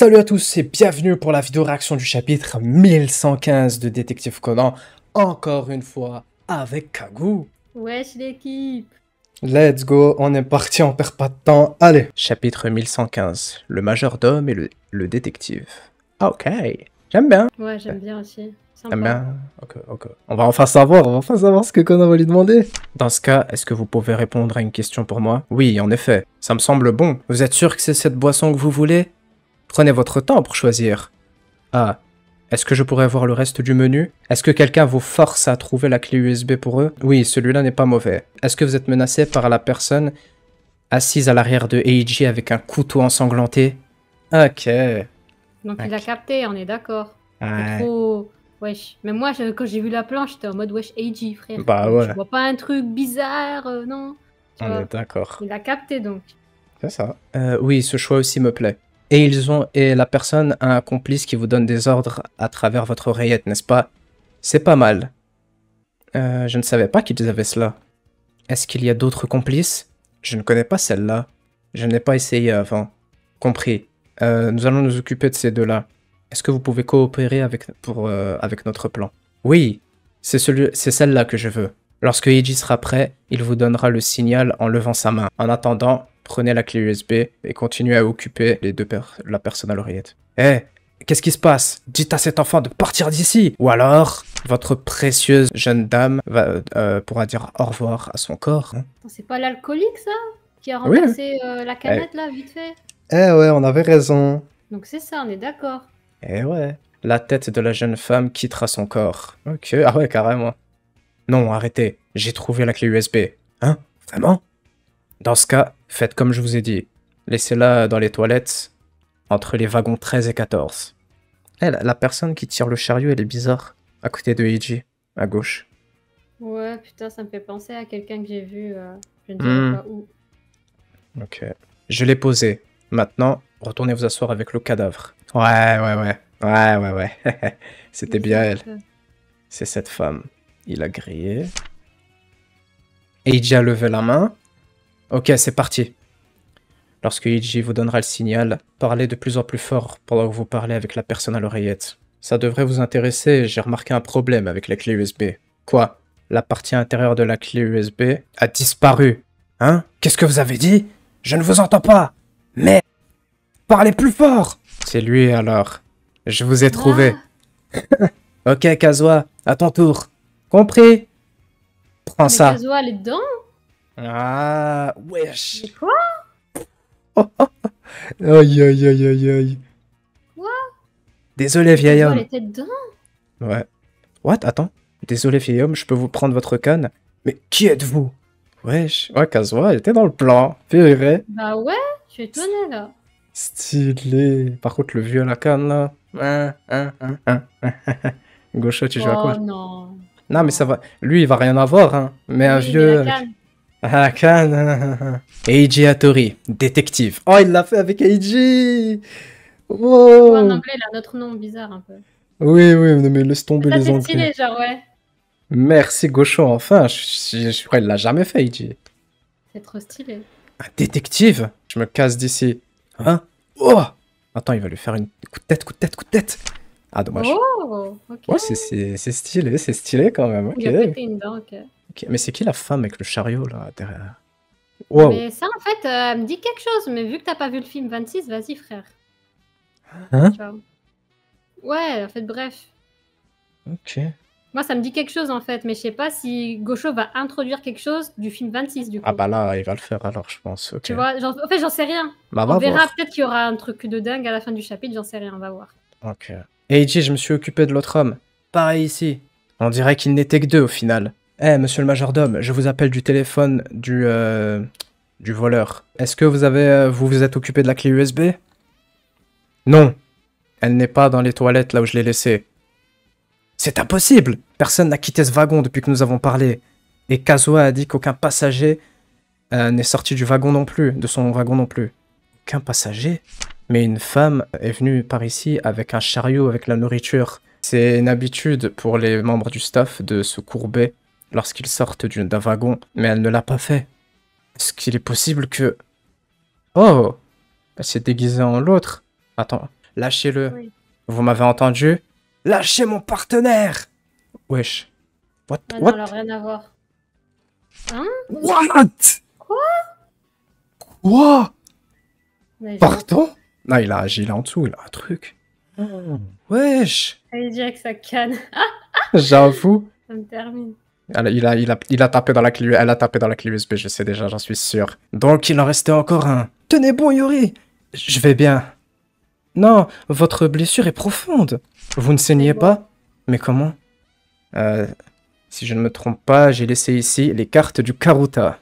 Salut à tous et bienvenue pour la vidéo réaction du chapitre 1115 de Détective Conan, encore une fois avec Kagou. Wesh l'équipe. Let's go, on est parti, on perd pas de temps, allez. Chapitre 1115, le majordome et le détective. Ok, j'aime bien. Ouais, j'aime bien aussi. Sympa. J'aime bien, ok. On va enfin savoir ce que Conan va lui demander. Dans ce cas, est-ce que vous pouvez répondre à une question pour moi? Oui, en effet, ça me semble bon. Vous êtes sûr que c'est cette boisson que vous voulez? Prenez votre temps pour choisir. Ah, est-ce que je pourrais voir le reste du menu? Est-ce que quelqu'un vous force à trouver la clé USB pour eux? Oui, celui-là n'est pas mauvais. Est-ce que vous êtes menacé par la personne assise à l'arrière de Eiji avec un couteau ensanglanté? Ok. Donc il a capté, on est d'accord. Ouais. Trop... Wesh. Mais moi, quand j'ai vu la planche, j'étais en mode wesh Eiji, frère. Bah ouais. Je vois pas un truc bizarre, non. Tu On vois. est d'accord. Il a capté donc. C'est ça. Oui, ce choix aussi me plaît. Et la personne a un complice qui vous donne des ordres à travers votre oreillette, n'est-ce pas? C'est pas mal. Je ne savais pas qu'ils avaient cela. Est-ce qu'il y a d'autres complices? Je ne connais pas celle-là. Je n'ai pas essayé avant. Compris. Nous allons nous occuper de ces deux-là. Est-ce que vous pouvez coopérer avec notre plan? Oui, c'est celle-là que je veux. Lorsque Eiji sera prêt, il vous donnera le signal en levant sa main. En attendant, prenez la clé USB et continuez à occuper la personne à l'oreillette. Qu'est-ce qui se passe? Dites à cet enfant de partir d'ici! Ou alors, votre précieuse jeune dame pourra dire au revoir à son corps. Hein. C'est pas l'alcoolique, ça? Qui a renversé la canette, là, vite fait? Ouais, on avait raison. Donc c'est ça, on est d'accord. Ouais. La tête de la jeune femme quittera son corps. Ok, ah ouais, carrément. Non, arrêtez. J'ai trouvé la clé USB. Hein? Vraiment? Dans ce cas, faites comme je vous ai dit. Laissez-la dans les toilettes, entre les wagons 13 et 14. La personne qui tire le chariot, elle est bizarre. À côté de Eiji, à gauche. Ouais, putain, ça me fait penser à quelqu'un que j'ai vu, je ne dirai pas où. Ok. Je l'ai posé. Maintenant, retournez vous asseoir avec le cadavre. Ouais. C'était bien elle. C'est cette femme. Il a grillé. Eiji a levé la main. Ok, c'est parti. Lorsque Eiji vous donnera le signal, parlez de plus en plus fort pendant que vous parlez avec la personne à l'oreillette. Ça devrait vous intéresser, j'ai remarqué un problème avec la clé USB. Quoi? La partie intérieure de la clé USB a disparu. Hein? Qu'est-ce que vous avez dit? Je ne vous entends pas. Mais... parlez plus fort! C'est lui alors. Je vous ai trouvé. Ok, Kazuha, à ton tour. Compris? Prends ça. Kazuha, elle est dedans? Ah, wesh. Mais quoi? Aïe. Quoi? Désolé, vieil homme. Elle était dedans? Ouais. What? Attends. Désolé, vieil homme, je peux vous prendre votre canne? Mais qui êtes-vous? Wesh. Ouais, Kazuha, elle était dans le plan. Purée. Bah ouais, je suis étonnée là. Stylé. Par contre, le vieux à la canne, là. Gaucho, tu joues à quoi? Oh non. Non, mais ça va. Lui, il va rien avoir, hein. Mais un vieux. Mais la canne. Ah, canne. Eiji Hattori, détective. Oh, il l'a fait avec Eiji. Oh. En anglais, il a notre nom bizarre un peu. Oui, mais laisse tomber Ça, les c'est anglais. stylé, genre, ouais. Merci, Gaucho, enfin. Je crois qu'il l'a jamais fait, Eiji. C'est trop stylé. Un détective? Je me casse d'ici. Hein? Oh! Attends, il va lui faire une coup de tête. Ah, dommage. Oh, ok. Ouais, c'est stylé quand même. Ok. Il a pété une dent, ok. Ok, mais c'est qui la femme avec le chariot là derrière? Wow. Mais ça, en fait, elle me dit quelque chose, mais vu que t'as pas vu le film 26, vas-y, frère. Hein? Ciao. Ouais, en fait, bref. Ok. Moi, ça me dit quelque chose, en fait, mais je sais pas si Gaucho va introduire quelque chose du film 26, du coup. Ah bah là, il va le faire alors, je pense. Ok. Tu vois, genre, en fait, j'en sais rien. Bah, On verra, voir. peut-être qu'il y aura un truc de dingue à la fin du chapitre, j'en sais rien, on va voir. Ok. Eiji, je me suis occupé de l'autre homme. Pareil ici. On dirait qu'il n'était que deux au final. Monsieur le majordome, je vous appelle du téléphone du voleur. Est-ce que vous vous êtes occupé de la clé USB? Non. Elle n'est pas dans les toilettes là où je l'ai laissée. C'est impossible! Personne n'a quitté ce wagon depuis que nous avons parlé. Et Kazuha a dit qu'aucun passager n'est sorti du wagon non plus, de son wagon non plus. Aucun passager? Mais une femme est venue par ici avec un chariot avec la nourriture. C'est une habitude pour les membres du staff de se courber lorsqu'ils sortent d'un wagon, mais elle ne l'a pas fait. Est-ce qu'il est possible que... Oh! Elle s'est déguisée en l'autre. Attends, Lâchez-le. Oui. Vous m'avez entendu? Lâchez mon partenaire! Wesh. What? Ah non, What? alors rien à voir. Hein? What? Quoi? Quoi? Mais Pardon? Non, il a agi là en dessous, il a un truc. Wesh. il dirait que ça canne. J'avoue. Ça me termine. Il a tapé dans la clé, elle a tapé dans la clé USB, je sais déjà, j'en suis sûr. Donc il en restait encore un. Tenez bon, Yuri. Je vais bien. Non, votre blessure est profonde. Vous ne saignez bon. pas? Mais comment? Si je ne me trompe pas, j'ai laissé ici les cartes du Karuta.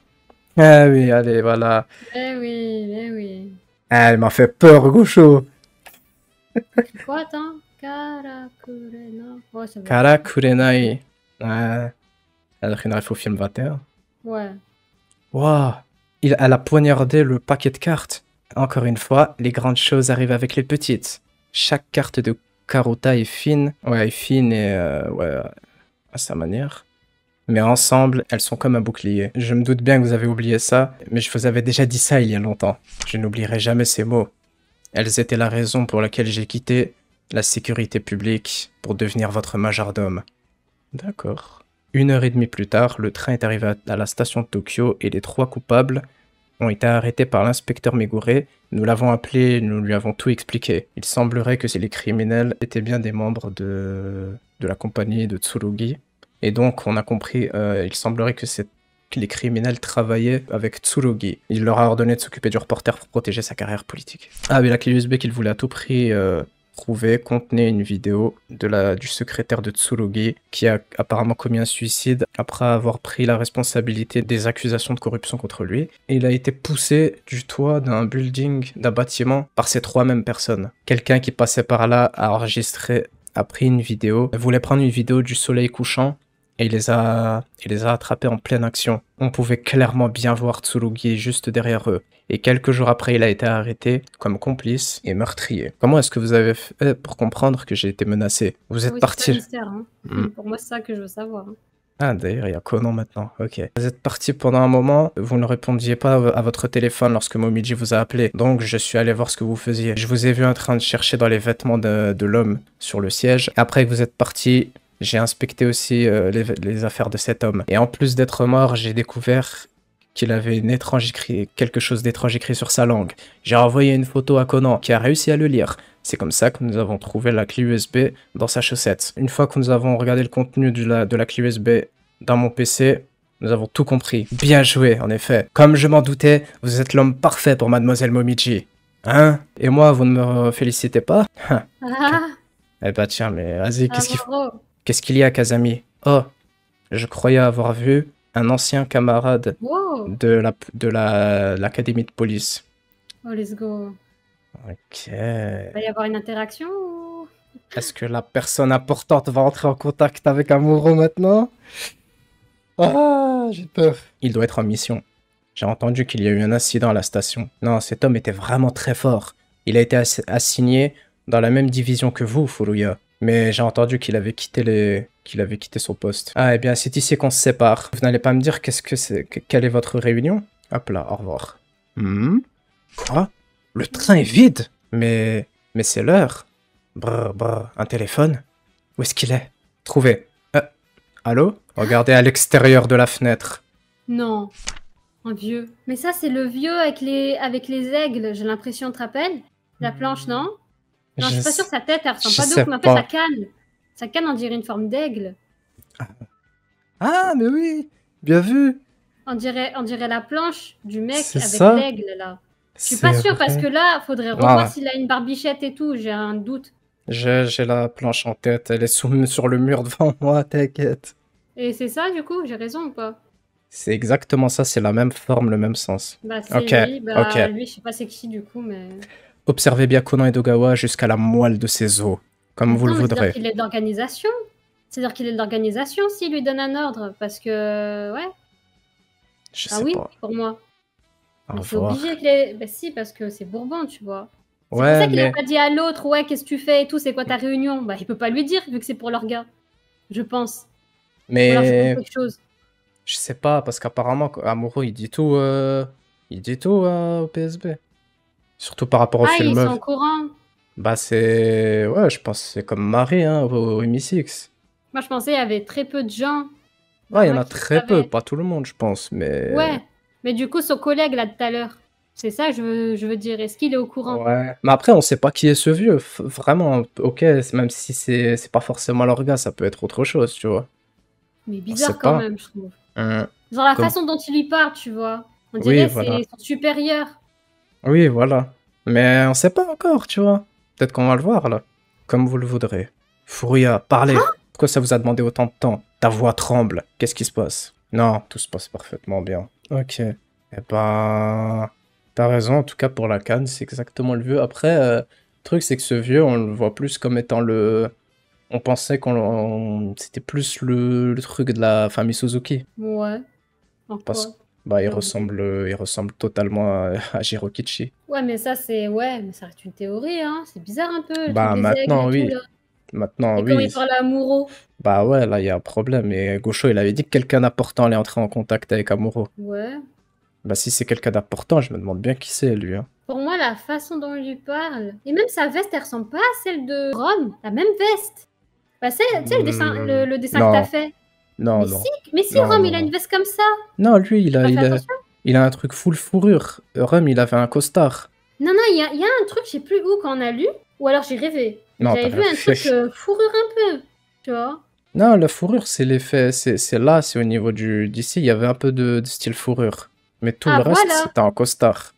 Ah oui, allez, voilà. Eh oui, eh oui. Ah, elle m'a fait peur, Gaucho. Quoi, attends? Karakurena. Ouais, ça va. Karakurenai. Ouais. Elle a une ref au film 21. Ouais. Waouh. Elle a poignardé le paquet de cartes. Encore une fois, les grandes choses arrivent avec les petites. Chaque carte de Karuta est fine. Ouais, fine et ouais, à sa manière. Mais ensemble, elles sont comme un bouclier. Je me doute bien que vous avez oublié ça, mais je vous avais déjà dit ça il y a longtemps. Je n'oublierai jamais ces mots. Elles étaient la raison pour laquelle j'ai quitté la sécurité publique pour devenir votre majordome. D'accord. 1 heure et demie plus tard, le train est arrivé à la station de Tokyo et les 3 coupables ont été arrêtés par l'inspecteur Megure. Nous l'avons appelé, nous lui avons tout expliqué. Il semblerait que les criminels étaient bien des membres de la compagnie de Tsurugi. Et donc, on a compris, il semblerait que les criminels travaillaient avec Tsurugi. Il leur a ordonné de s'occuper du reporter pour protéger sa carrière politique. Ah, mais la clé USB qu'il voulait à tout prix trouver contenait une vidéo du secrétaire de Tsurugi qui a apparemment commis un suicide après avoir pris la responsabilité des accusations de corruption contre lui. Et il a été poussé du toit d'un building, d'un bâtiment, par ces 3 mêmes personnes. Quelqu'un qui passait par là a pris une vidéo, voulait prendre une vidéo du soleil couchant, et il les a attrapés en pleine action. On pouvait clairement bien voir Tsurugi juste derrière eux. Et quelques jours après, il a été arrêté comme complice et meurtrier. Comment est-ce que vous avez fait pour comprendre que j'ai été menacé? Vous êtes Oui, parti... c'est un mystère, hein. Pour moi, c'est ça que je veux savoir. Hein. Ah, d'ailleurs, il y a Conan maintenant. Ok. Vous êtes parti pendant un moment, vous ne répondiez pas à votre téléphone lorsque Momiji vous a appelé. Donc, je suis allé voir ce que vous faisiez. Je vous ai vu en train de chercher dans les vêtements de l'homme sur le siège. Après que vous êtes parti, j'ai inspecté aussi les affaires de cet homme. Et en plus d'être mort, j'ai découvert qu'il avait quelque chose d'étrange écrit sur sa langue. J'ai envoyé une photo à Conan, qui a réussi à le lire. C'est comme ça que nous avons trouvé la clé USB dans sa chaussette. Une fois que nous avons regardé le contenu de la clé USB dans mon PC, nous avons tout compris. Bien joué, en effet. Comme je m'en doutais, vous êtes l'homme parfait pour Mademoiselle Momiji. Hein? Et moi, vous ne me félicitez pas? Ah, Eh bah tiens, mais vas-y, bravo. qu'est-ce qu'il y a, Kazami? Oh, je croyais avoir vu un ancien camarade Wow. de l'académie de police. Oh, let's go. Ok. Il va y avoir une interaction ou... Est-ce que la personne importante va entrer en contact avec Amuro maintenant? Ah, j'ai peur. Il doit être en mission. J'ai entendu qu'il y a eu un incident à la station. Non, cet homme était vraiment très fort. Il a été assigné dans la même division que vous, Furuya. Mais j'ai entendu qu'il avait quitté son poste. Ah, eh bien, c'est ici qu'on se sépare. Vous n'allez pas me dire quelle est votre réunion? Hop là, au revoir. Quoi? Le train est vide? Mais c'est l'heure. Brr, brr, un téléphone? Où est-ce qu'il est? Trouvé. Allô? Regardez à l'extérieur de la fenêtre. Non. Un vieux. Mais ça, c'est le vieux avec les aigles, j'ai l'impression, tu te rappelles? La planche, non? Non, je suis pas sûre que sa tête, elle ressemble pas de ouf, mais en fait, sa canne. Sa canne, on dirait une forme d'aigle. Ah, mais oui! Bien vu! On dirait la planche du mec avec l'aigle, là. Je suis pas sûre, parce que là, faudrait revoir s'il a une barbichette et tout, j'ai un doute. J'ai la planche en tête, elle est sur le mur devant moi, t'inquiète. Et c'est ça, du coup, j'ai raison ou pas? C'est exactement ça, c'est la même forme, le même sens. Bah, c'est lui, lui, je sais pas c'est qui, du coup, mais... Observez bien Conan Edogawa jusqu'à la moelle de ses os, comme vous le voudrez. C'est-à-dire qu'il est de l'organisation. C'est-à-dire qu'il est de l'organisation s'il lui donne un ordre, parce que... Ouais. Je sais pas. Pour moi. C'est obligé qu'il ait... Bah si, parce que c'est Bourbon, tu vois. C'est pour ça qu'il a pas dit à l'autre, ouais, qu'est-ce que tu fais et tout, c'est quoi ta réunion? Bah, il peut pas lui dire, vu que c'est pour leur gars. Je pense. Mais... Ou alors je quelque chose. Je sais pas, parce qu'apparemment, Amuro, il dit tout au PSB. Surtout par rapport au film. Ils sont au courant. Bah, c'est... Ouais, je pense que c'est comme Marie, hein, au MI6. Moi, je pensais qu'il y avait très peu de gens, Ouais, il y en vraiment, a qui très peu, savaient. pas tout le monde, je pense, mais... Ouais, mais du coup, son collègue, là, tout à l'heure, c'est ça que je veux dire. Est-ce qu'il est au courant? Ouais. Mais après, on sait pas qui est ce vieux. Vraiment, ok, même si c'est pas forcément leur gars, ça peut être autre chose, tu vois. Mais On sait bizarre quand pas. même, je trouve. Hum, Genre la Comme... façon dont il lui parle, tu vois. On Oui, dirait voilà. c'est son supérieur. Oui, voilà. Mais on sait pas encore, tu vois. Peut-être qu'on va le voir, là. Comme vous le voudrez. Furia, parlez. Pourquoi ça vous a demandé autant de temps? Ta voix tremble. Qu'est-ce qui se passe? Non, tout se passe parfaitement bien. Ok. Eh ben... T'as raison, en tout cas pour la canne, c'est exactement le vieux. Après, le truc, c'est que ce vieux, on le voit plus comme étant le... On pensait c'était plus le truc de la famille Suzuki. Ouais, en quoi? Parce bah, J'ai oublié. il ressemble totalement à Jirokichi. Ouais, mais ça, c'est... Ouais, mais ça reste une théorie, hein. C'est bizarre un peu, le truc Bah des aigles maintenant et tout, oui, là. maintenant Et quand oui. il parle à Amuro. Bah ouais, là il y a un problème. Et Gosho il avait dit que quelqu'un d'important allait entrer en contact avec Amuro. Ouais. Bah si c'est quelqu'un d'important, je me demande bien qui c'est lui. Hein. Pour moi, la façon dont il lui parle... Et même sa veste, elle ressemble pas à celle de Rome. La même veste. Bah, tu sais, le dessin que t'as Non, fait. non, Mais non, si, mais si, non, Rome, non, il a une non. veste comme ça. Non, lui T'as pas fait attention? il a un truc full fourrure. Rum il avait un costard. Non, non, il y a un truc, je sais plus où, quand on a lu. Ou alors j'ai rêvé. Mais Non, j'avais t'as vu un truc rêvé. fourrure un peu. Tu vois? Non, la fourrure c'est l'effet, c'est là, c'est au niveau d'ici, il y avait un peu de style fourrure. Mais tout le Ah, reste voilà. c'était en costard.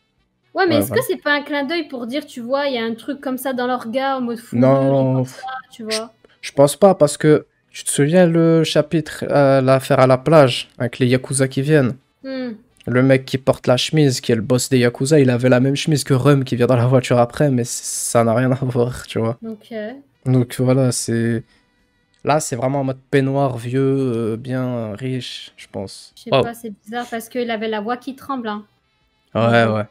Ouais, mais Ouais, est-ce que voilà. c'est pas un clin d'œil pour dire, tu vois, il y a un truc comme ça dans leur gars, en mode fourrure, ils Non, portent ça, tu je, vois? je pense pas parce que tu te souviens le chapitre l'affaire à la plage avec les Yakuza qui viennent. Hmm. Le mec qui porte la chemise, qui est le boss des Yakuza, il avait la même chemise que Rum qui vient dans la voiture après, mais ça n'a rien à voir, tu vois. Ok. Donc voilà, c'est... Là, c'est vraiment en mode peignoir vieux, bien riche, je pense. Je sais Wow. pas, c'est bizarre parce qu'il avait la voix qui tremble, hein. Ouais, Vraiment. ouais.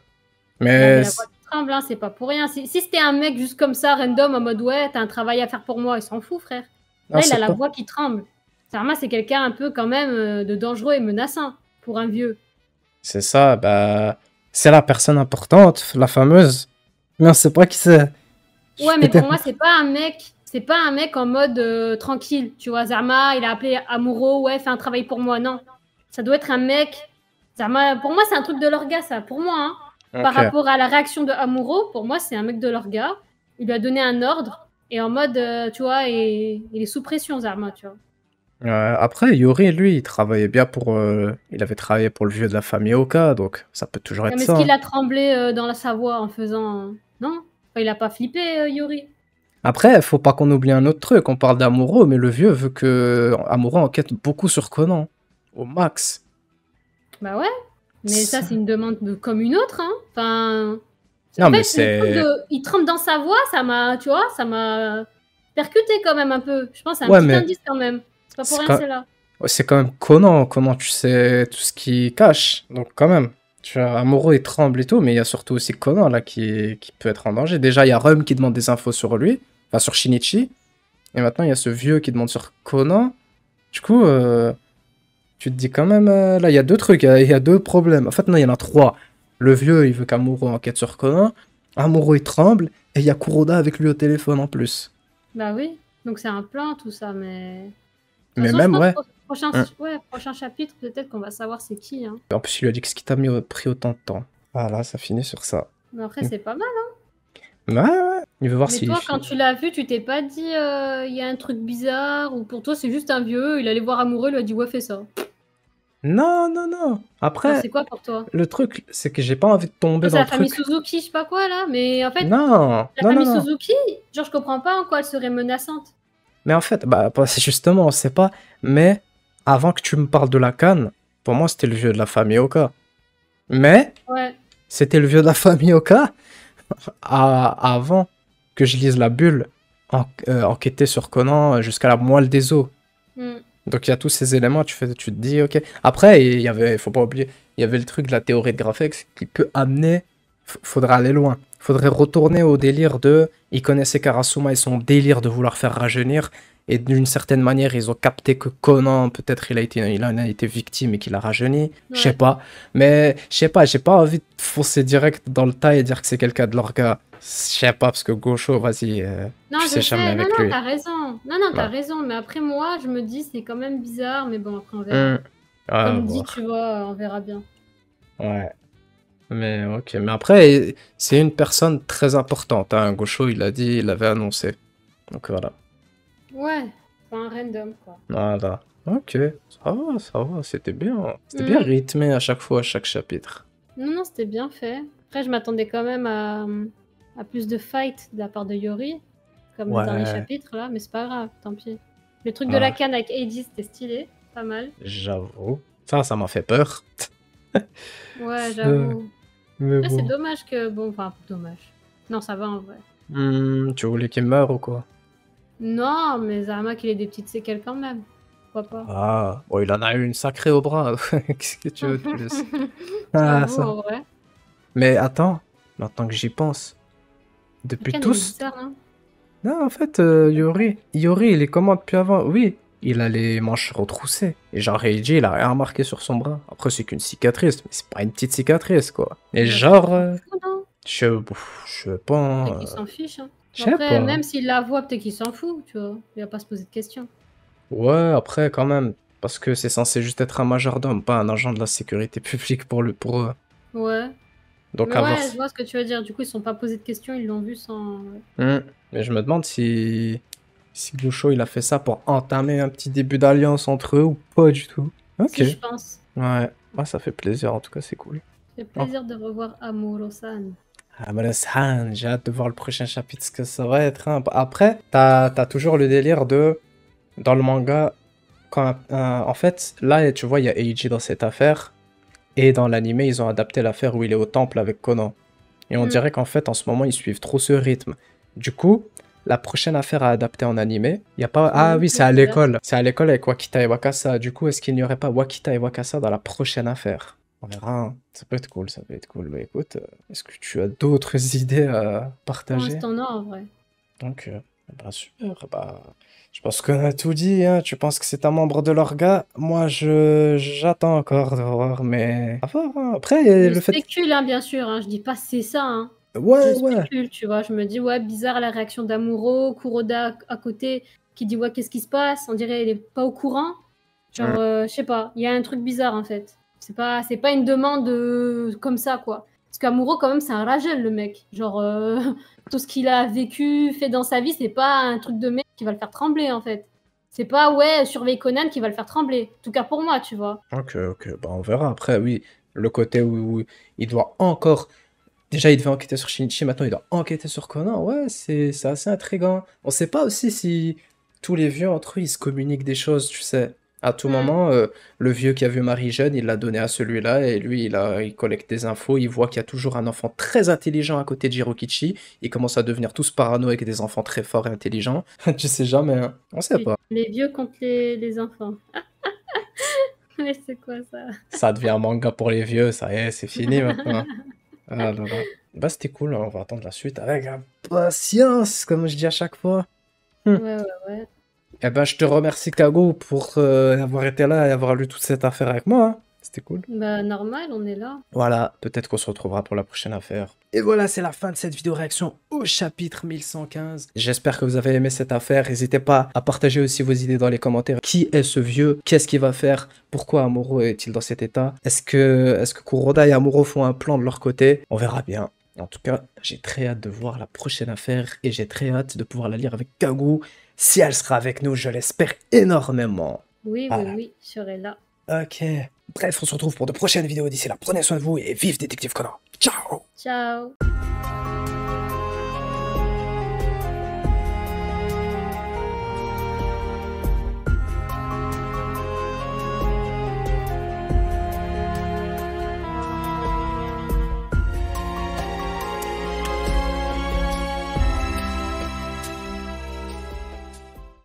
Il avait Mais... la voix qui tremble, hein, c'est pas pour rien. Si c'était un mec juste comme ça, random, en mode ouais, t'as un travail à faire pour moi, il s'en fout, frère. Non, Là, il a c'est la pas... voix qui tremble. Sarma, c'est quelqu'un un peu quand même de dangereux et menaçant pour un vieux. C'est ça, bah... C'est la personne importante, la fameuse. Mais on sait pas qui c'est. Ouais, mais pour Peut-être... moi, c'est pas un mec en mode tranquille. Tu vois, Zarma, il a appelé Amuro, ouais, fais un travail pour moi. Non. Ça doit être un mec. Zarma, pour moi, c'est un truc de l'orga, ça. Pour moi, hein. Par Ok. rapport à la réaction de Amuro, pour moi, c'est un mec de l'orga. Il lui a donné un ordre et en mode, tu vois, et il est sous pression, Zarma, tu vois. Après, Yuri, lui, il travaillait bien pour... Il avait travaillé pour le vieux de la famille Oka, donc ça peut toujours Non, être mais ça. est-ce qu'il Hein. a tremblé dans sa voix en faisant. Non? Enfin, il a pas flippé, Yuri. Après, faut pas qu'on oublie un autre truc. On parle d'Amuro, mais le vieux veut que Amuro enquête beaucoup sur Conan. Au max. Bah ouais. Mais ça, Ça- c'est une demande comme une autre, hein. Enfin. En Non, mais fait, le truc c'est... de. Il tremble dans sa voix, ça m'a. Tu vois, ça m'a percuté quand même un peu. Je pense que c'est un Ouais, petit mais indice quand même. C'est pas pour c'est rien, quand... c'est là. ouais, c'est quand même Conan. Conan, tu sais tout ce qu'il cache. Donc quand même. Tu vois, Amuro, il tremble et tout, mais il y a surtout aussi Conan, là, qui peut être en danger. Déjà, il y a Rum qui demande des infos sur lui. Enfin, sur Shinichi. Et maintenant, il y a ce vieux qui demande sur Conan. Du coup, tu te dis quand même, là, il y a deux trucs, il y a deux problèmes. En fait, non, il y en a trois. Le vieux, il veut qu'Amuro enquête sur Conan. Amuro, il tremble. Et il y a Kuroda avec lui au téléphone en plus. Bah oui. Donc c'est un plan, tout ça, mais. De toute Mais façon, je même, pense ouais. qu'au prochain, Hein. ouais, prochain chapitre, peut-être qu'on va savoir c'est qui. Hein. En plus, il lui a dit qu'est-ce qui t'a pris autant de temps. Voilà, ça finit sur ça. Mais après, c'est pas mal. Ouais, ouais. Il veut voir Mais si... toi, quand tu l'as vu, tu t'es pas dit il y a un truc bizarre ou pour toi c'est juste un vieux, il allait voir amoureux, il lui a dit ouais fais ça. Non, non, non. Alors Après, c'est quoi pour toi? le truc, c'est que j'ai pas envie de tomber Toi, c'est dans le la famille truc. Suzuki, je sais pas quoi là, mais en fait Non, la non, non, famille non. Suzuki, genre je comprends pas en quoi elle serait menaçante. Mais en fait, bah, c'est justement, on sait pas. Mais avant que tu me parles de la canne, pour moi, c'était le vieux de la famille Oka. Mais Ouais. c'était le vieux de la famille Oka avant que je lise la bulle enquêter sur Conan jusqu'à la moelle des os. Hmm. Donc il y a tous ces éléments, tu te dis, ok. Après, il y avait, faut pas oublier, il y avait le truc de la théorie de Graphex qui peut amener, faudrait aller loin. Faudrait retourner au délire de, il connaissait Karasuma et son délire de vouloir faire rajeunir. Et d'une certaine manière, ils ont capté que Conan, peut-être il en a été victime et qu'il a rajeuni. Je sais Ouais. pas. Mais je sais pas, j'ai pas envie de foncer direct dans le tas et dire que c'est quelqu'un de leur gars. Je sais pas, parce que Gaucho, vas-y, Non, tu je sais jamais sais. Non, avec non, lui. t'as raison. Non, non, Ouais. t'as raison. Mais après, moi, je me dis, c'est quand même bizarre. Mais bon, après, on verra. À Comme dit, voir. tu vois, on verra bien. Ouais. Mais ok. Mais après, c'est une personne très importante. Hein. Gaucho, il a dit, il l'avait annoncé. Donc voilà. Ouais, c'est un random, quoi. Voilà. Ok. Ça va. C'était bien. C'était bien Mm. rythmé à chaque fois, à chaque chapitre. Non, non, c'était bien fait. Après, je m'attendais quand même à plus de fight de la part de Yori, comme le dernier Ouais. chapitre, là. Mais c'est pas grave, tant pis. Le truc de la Ah, canne avec Eiji, c'était stylé. Pas mal. j'avoue. Ça m'a fait peur. Ouais, Euh, j'avoue. Mais Là, c'est bon. dommage que... Bon, enfin, dommage. Non, ça va en vrai. Tu voulais qu'il meure ou quoi? Non, mais Zama qu'il ait des petites séquelles quand même. Pourquoi pas? Ah, bon, il en a eu une sacrée au bras. Qu'est-ce que tu veux de plus? Ah, J'avoue, ça. en vrai. Mais attends, maintenant que j'y pense, La depuis canne, elle est tous. bizarre, hein. Non, en fait, Yori, il est comment depuis avant? Oui, il a les manches retroussées. Et genre, Reiji, il a rien remarqué sur son bras. Après, c'est qu'une cicatrice, mais c'est pas une petite cicatrice, quoi. Et Bah, peut-être qu'il genre, s'en fout, non? je sais pas, Peut-être hein, qu'il s'en fiche, hein. je sais Après, pas. même s'il la voit, peut-être qu'il s'en fout, tu vois. Il va pas se poser de questions. Ouais, après, quand même, parce que c'est censé juste être un majordome, pas un agent de la sécurité publique pour eux. Ouais. Donc, Mais à voir. ouais, je vois ce que tu veux dire. Du coup, ils se sont pas posé de questions, ils l'ont vu sans... ouais. Mais je me demande si Gaucho, il a fait ça pour entamer un petit début d'alliance entre eux ou pas du tout. Ok. Si, je pense. Ouais, ça fait plaisir, en tout cas, c'est cool. C'est Oh. plaisir de revoir Amuro-san. Amara-san, j'ai hâte de voir le prochain chapitre, ce que ça va être. Hein. Après, t'as toujours le délire de, dans le manga, quand, en fait, là, tu vois, il y a Eiji dans cette affaire, et dans l'anime, ils ont adapté l'affaire où il est au temple avec Conan. Et on dirait qu'en fait, en ce moment, ils suivent trop ce rythme. Du coup, la prochaine affaire à adapter en animé, il y a pas... Ah oui, c'est à l'école. C'est à l'école avec Wakita et Wakasa. Du coup, est-ce qu'il n'y aurait pas Wakita et Wakasa dans la prochaine affaire? On verra. Hein. Ça peut être cool, ça peut être cool. Mais écoute, est-ce que tu as d'autres idées à Pour partager? l'instant, non, en vrai. Donc, bah super. Bah, je pense qu'on a tout dit. Hein. Tu penses que c'est un membre de l'orga? Moi, j'attends encore de voir, mais à voir. Hein. Après, Je le fait... spécule, hein, bien sûr. Hein. Je dis pas c'est ça, hein. Ouais, Je ouais. spécule, tu vois. Je me dis, ouais, bizarre la réaction d'Amuro. Kuroda à côté qui dit, ouais, qu'est-ce qui se passe? On dirait il est pas au courant. Genre, je sais pas. Il y a un truc bizarre, en fait. C'est pas une demande comme ça, quoi. Parce qu'Amuro, quand même, c'est un ragel, le mec. Genre, tout ce qu'il a vécu, fait dans sa vie, c'est pas un truc de mec qui va le faire trembler, en fait. C'est pas, ouais, surveille Conan qui va le faire trembler. En tout cas, pour moi, tu vois. Ok, bah on verra. Après, oui, le côté où il doit encore... Déjà, il devait enquêter sur Shinichi, maintenant il doit enquêter sur Conan. Ouais, c'est assez intriguant. On sait pas aussi si tous les vieux entre eux, ils se communiquent des choses, tu sais. À tout moment, le vieux qui a vu Marie jeune, il l'a donné à celui-là, et lui, il collecte des infos, il voit qu'il y a toujours un enfant très intelligent à côté de Jirokichi, ils commencent à devenir tous parano avec des enfants très forts et intelligents. Tu sais jamais, hein. On sait pas. Les vieux contre les enfants. Mais c'est quoi ça? Ça devient un manga pour les vieux, ça y est, c'est fini maintenant. Ah là là. Bah c'était cool, hein, on va attendre la suite avec impatience, comme je dis à chaque fois. Ouais. Eh ben je te remercie Kago pour avoir été là et avoir lu toute cette affaire avec moi. Hein. C'était cool. Bah normal, on est là. Voilà, peut-être qu'on se retrouvera pour la prochaine affaire. Et voilà, c'est la fin de cette vidéo réaction au chapitre 1115. J'espère que vous avez aimé cette affaire. N'hésitez pas à partager aussi vos idées dans les commentaires. Qui est ce vieux? Qu'est-ce qu'il va faire? Pourquoi Amuro est-il dans cet état? Est-ce que Kuroda et Amuro font un plan de leur côté? On verra bien. En tout cas, j'ai très hâte de voir la prochaine affaire et j'ai très hâte de pouvoir la lire avec Kago. Si elle sera avec nous, je l'espère énormément. Oui, Voilà. oui, je serai là. Ok. Bref, on se retrouve pour de prochaines vidéos. D'ici là, prenez soin de vous et vive Détective Conan. Ciao! Ciao!